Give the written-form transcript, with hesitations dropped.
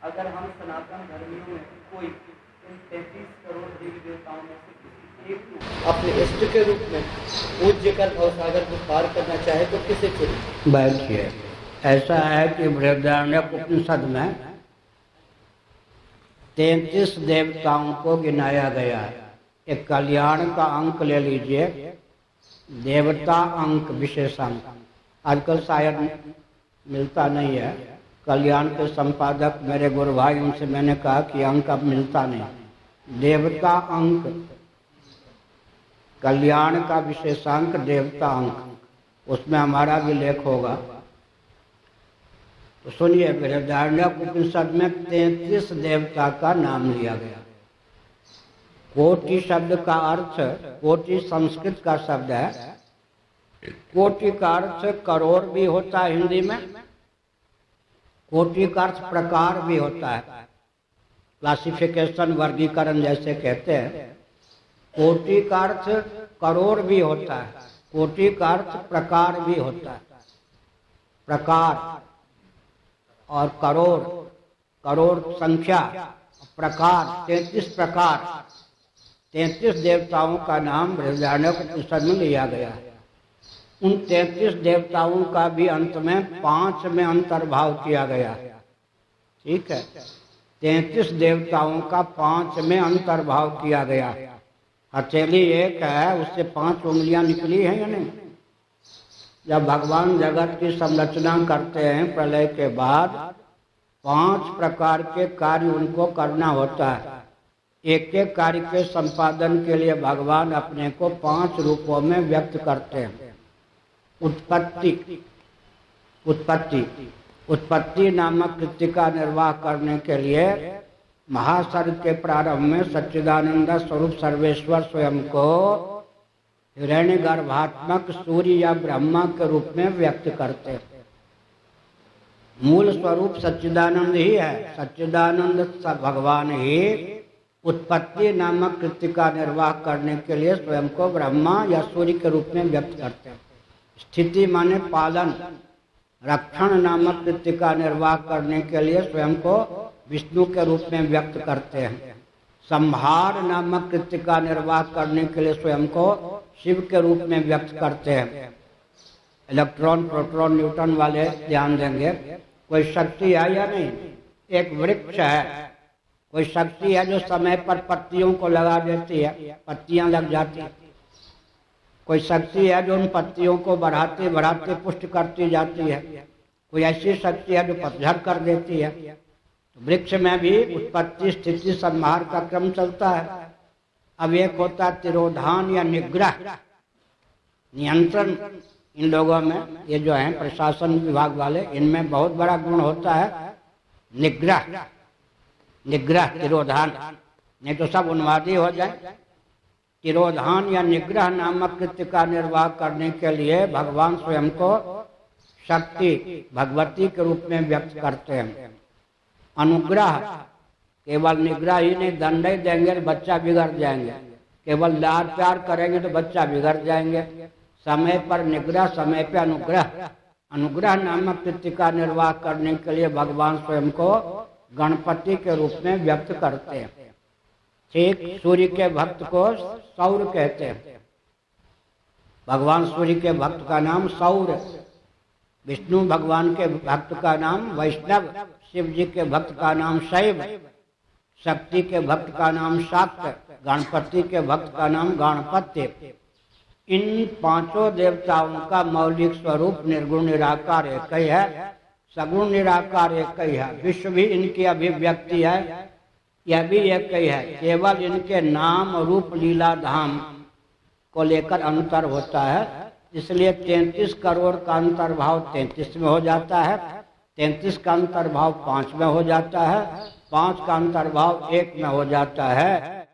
अगर हम सनातन धर्मियों में कोई इन 33 करोड़ देवी देवताओं में से किसी एक को अपने इष्ट के रूप में पूज्य कर भवसागर को पार करना चाहे तो किसे चुने? बैठिए। ऐसा है कि बृहदारण्यक उपनिषद में 33 देवताओं को गिनाया गया है। एक कल्याण का अंक ले लीजिए, देवता अंक, विशेष अंक आजकल शायद मिलता नहीं है। कल्याण के संपादक मेरे गुरु भाई, उनसे मैंने कहा कि अंक अब मिलता नहीं। देवता अंक, कल्याण का विशेषांक देवता अंक, उसमें हमारा भी लेख होगा। तो सुनिए, बृहदारण्यक उपनिषद में 33 देवता का नाम लिया गया। कोटि शब्द का अर्थ, कोटि संस्कृत का शब्द है। कोटि का अर्थ करोड़ भी होता है हिंदी में, कोटि का अर्थ प्रकार भी होता है, क्लासिफिकेशन, वर्गीकरण जैसे कहते हैं। कोटि का अर्थ करोड़ भी होता है, कोटि का अर्थ प्रकार भी होता है। प्रकार और करोड़, करोड़ संख्या, प्रकार 33 प्रकार, 33 देवताओं का नाम बृहदारण्यक उपनिषद में लिया गया है। उन 33 देवताओं का भी अंत में 5 में अंतर्भाव किया गया है। ठीक है, 33 देवताओं का 5 में अंतर्भाव किया गया है। हथेली एक है, उससे 5 उंगलियां निकली हैं या नहीं? जब भगवान जगत की संरचना करते हैं प्रलय के बाद, 5 प्रकार के कार्य उनको करना होता है। एक एक कार्य के संपादन के लिए भगवान अपने को 5 रूपों में व्यक्त करते हैं। उत्पत्ति, उत्पत्ति, उत्पत्ति नामक कृत्य का निर्वाह करने के लिए महासर्ग के प्रारंभ में सच्चिदानंद स्वरूप सर्वेश्वर स्वयं को हिरण्य गर्भात्मक सूर्य या ब्रह्मा के रूप में व्यक्त करते हैं। मूल स्वरूप सच्चिदानंद ही है। सच्चिदानंद भगवान ही उत्पत्ति नामक कृत्य का निर्वाह करने के लिए स्वयं को ब्रह्मा या सूर्य के रूप में व्यक्त करते हैं। स्थिति माने पालन, रक्षण नामक कृत्य का निर्वाह करने के लिए स्वयं को विष्णु के रूप में व्यक्त करते हैं। संहार नामक कृत्य का निर्वाह करने के लिए स्वयं को शिव के रूप में व्यक्त करते हैं। इलेक्ट्रॉन, प्रोटॉन, न्यूट्रॉन वाले ध्यान देंगे। कोई शक्ति है या नहीं? एक वृक्ष है, कोई शक्ति है जो समय पर पत्तियों को लगा देती है, पत्तियां लग जाती है। कोई शक्ति है जो उन पत्तियों को बढ़ाते बढ़ाते पुष्ट करती जाती है। कोई ऐसी शक्ति है जो पतझड़ कर देती है। तो वृक्ष में भी उत्पत्ति, स्थिति, संहार का क्रम चलता है। अब एक होता है तिरोधान या निग्रह, नियंत्रण। इन लोगों में, ये जो है प्रशासन विभाग वाले, इनमें बहुत बड़ा गुण होता है निग्रह, निग्रह, तिरोधान, नहीं तो सब उन्मादी हो जाए। तिरोधान या निग्रह नामक कृत्य का निर्वाह करने के लिए भगवान स्वयं को शक्ति, भगवती के रूप में व्यक्त करते हैं। अनुग्रह, केवल निग्रह ही नहीं, दंड ही देंगे तो बच्चा बिगड़ जाएंगे। केवल लाड प्यार करेंगे तो बच्चा बिगड़ जाएंगे। समय पर निग्रह, समय पर अनुग्रह। अनुग्रह नामक कृत्य का निर्वाह करने के लिए भगवान स्वयं को गणपति के रूप में व्यक्त करते हैं। ठीक, सूर्य के भक्त को सौर कहते हैं। भगवान सूर्य के भक्त का नाम सौर, विष्णु भगवान के भक्त का नाम वैष्णव, शिव जी के भक्त का नाम शैव, शक्ति के भक्त का नाम शाक्त, गणपति के भक्त का नाम गणपत्य। इन 5 देवताओं का मौलिक स्वरूप निर्गुण निराकार एक ही है, सगुण निराकार एक ही है। विश्व भी इनकी अभिव्यक्ति है, यह भी एक ही है। केवल इनके नाम, रूप, लीला, धाम को लेकर अंतर होता है। इसलिए 33 करोड़ का अंतर्भाव 33 में हो जाता है, 33 का अंतर्भाव 5 में हो जाता है, 5 का अंतर्भाव 1 में हो जाता है।